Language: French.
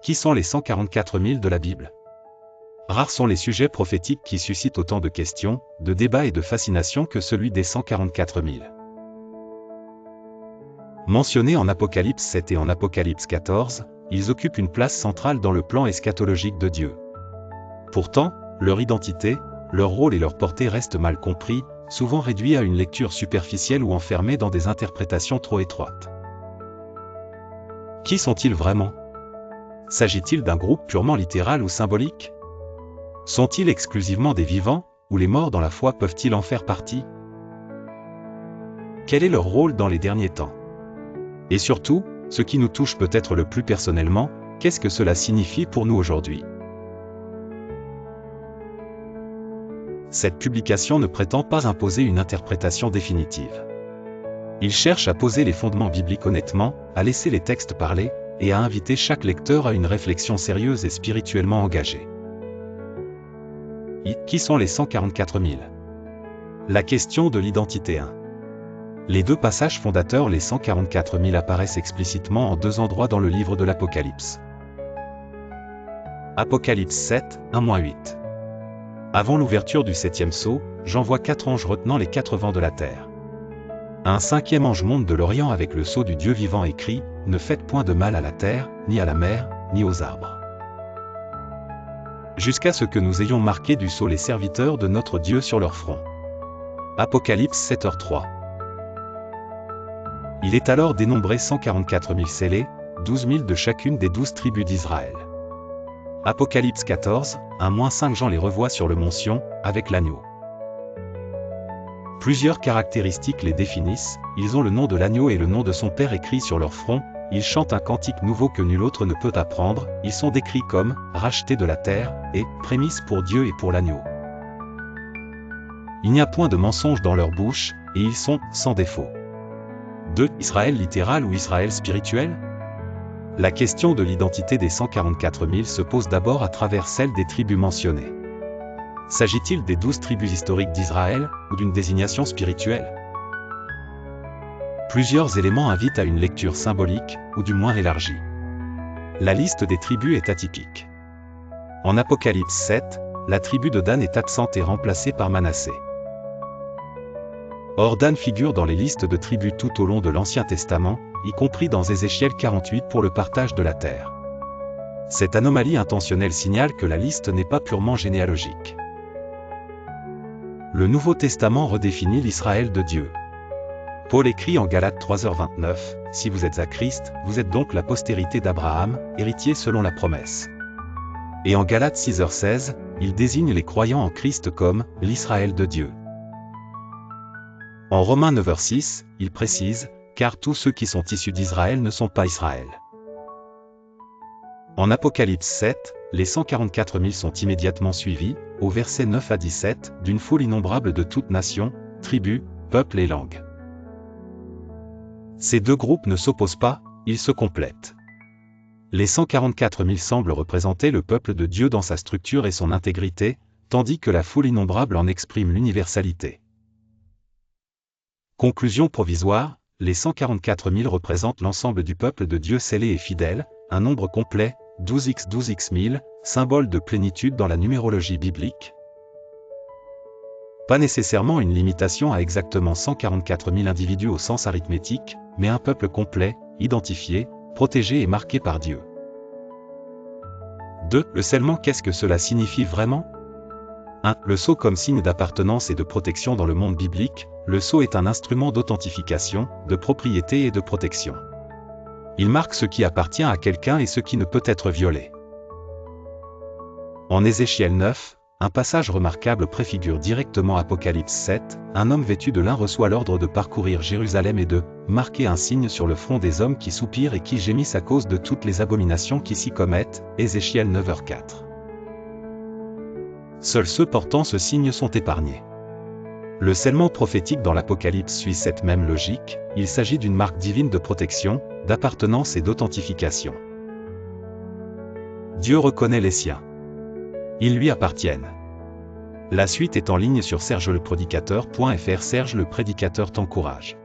Qui sont les 144 000 de la Bible? Rares sont les sujets prophétiques qui suscitent autant de questions, de débats et de fascination que celui des 144 000. Mentionnés en Apocalypse 7 et en Apocalypse 14, ils occupent une place centrale dans le plan eschatologique de Dieu. Pourtant, leur identité, leur rôle et leur portée restent mal compris, souvent réduits à une lecture superficielle ou enfermés dans des interprétations trop étroites. Qui sont-ils vraiment? S'agit-il d'un groupe purement littéral ou symbolique? Sont-ils exclusivement des vivants, ou les morts dans la foi peuvent-ils en faire partie? Quel est leur rôle dans les derniers temps? Et surtout, ce qui nous touche peut-être le plus personnellement, qu'est-ce que cela signifie pour nous aujourd'hui? Cette publication ne prétend pas imposer une interprétation définitive. Il cherche à poser les fondements bibliques honnêtement, à laisser les textes parler, et à inviter chaque lecteur à une réflexion sérieuse et spirituellement engagée. Qui sont les 144 000? La question de l'identité 1. Les deux passages fondateurs les 144 000 apparaissent explicitement en deux endroits dans le livre de l'Apocalypse. Apocalypse 7, 1-8. Avant l'ouverture du septième sceau, j'en vois 4 anges retenant les 4 vents de la terre. Un cinquième ange monte de l'Orient avec le sceau du Dieu vivant et crie, « Ne faites point de mal à la terre, ni à la mer, ni aux arbres. » Jusqu'à ce que nous ayons marqué du sceau les serviteurs de notre Dieu sur leur front. Apocalypse 7h3. Il est alors dénombré 144 000 scellés, 12 000 de chacune des 12 tribus d'Israël. Apocalypse 14, 1-5 Jean les revoit sur le mont Sion, avec l'agneau. Plusieurs caractéristiques les définissent, ils ont le nom de l'agneau et le nom de son père écrit sur leur front, ils chantent un cantique nouveau que nul autre ne peut apprendre, ils sont décrits comme « rachetés de la terre » et « prémices pour Dieu et pour l'agneau ». Il n'y a point de mensonge dans leur bouche, et ils sont sans défaut. 2. Israël littéral ou Israël spirituel? La question de l'identité des 144 000 se pose d'abord à travers celle des tribus mentionnées. S'agit-il des 12 tribus historiques d'Israël, ou d'une désignation spirituelle? Plusieurs éléments invitent à une lecture symbolique, ou du moins élargie. La liste des tribus est atypique. En Apocalypse 7, la tribu de Dan est absente et remplacée par Manassé. Or Dan figure dans les listes de tribus tout au long de l'Ancien Testament, y compris dans Ézéchiel 48 pour le partage de la terre. Cette anomalie intentionnelle signale que la liste n'est pas purement généalogique. Le Nouveau Testament redéfinit l'Israël de Dieu. Paul écrit en Galates 3h29, « Si vous êtes à Christ, vous êtes donc la postérité d'Abraham, héritier selon la promesse. » Et en Galates 6h16, il désigne les croyants en Christ comme « l'Israël de Dieu ». En Romains 9h6, il précise, « Car tous ceux qui sont issus d'Israël ne sont pas Israël. » En Apocalypse 7, les 144 000 sont immédiatement suivis, au verset 9 à 17, d'une foule innombrable de toutes nations, tribus, peuples et langues. Ces deux groupes ne s'opposent pas, ils se complètent. Les 144 000 semblent représenter le peuple de Dieu dans sa structure et son intégrité, tandis que la foule innombrable en exprime l'universalité. Conclusion provisoire, les 144 000 représentent l'ensemble du peuple de Dieu scellé et fidèle, un nombre complet, 12x 12x 1000, symbole de plénitude dans la numérologie biblique. Pas nécessairement une limitation à exactement 144 000 individus au sens arithmétique, mais un peuple complet, identifié, protégé et marqué par Dieu. 2. Le scellement, qu'est-ce que cela signifie vraiment? 1. Le sceau comme signe d'appartenance et de protection dans le monde biblique, le sceau est un instrument d'authentification, de propriété et de protection. Il marque ce qui appartient à quelqu'un et ce qui ne peut être violé. En Ézéchiel 9, un passage remarquable préfigure directement Apocalypse 7, un homme vêtu de lin reçoit l'ordre de parcourir Jérusalem et de marquer un signe sur le front des hommes qui soupirent et qui gémissent à cause de toutes les abominations qui s'y commettent, Ézéchiel 9h4. Seuls ceux portant ce signe sont épargnés. Le scellement prophétique dans l'Apocalypse suit cette même logique, il s'agit d'une marque divine de protection, d'appartenance et d'authentification. Dieu reconnaît les siens. Ils lui appartiennent. La suite est en ligne sur sergeleprédicateur.fr. Serge le Prédicateur t'encourage.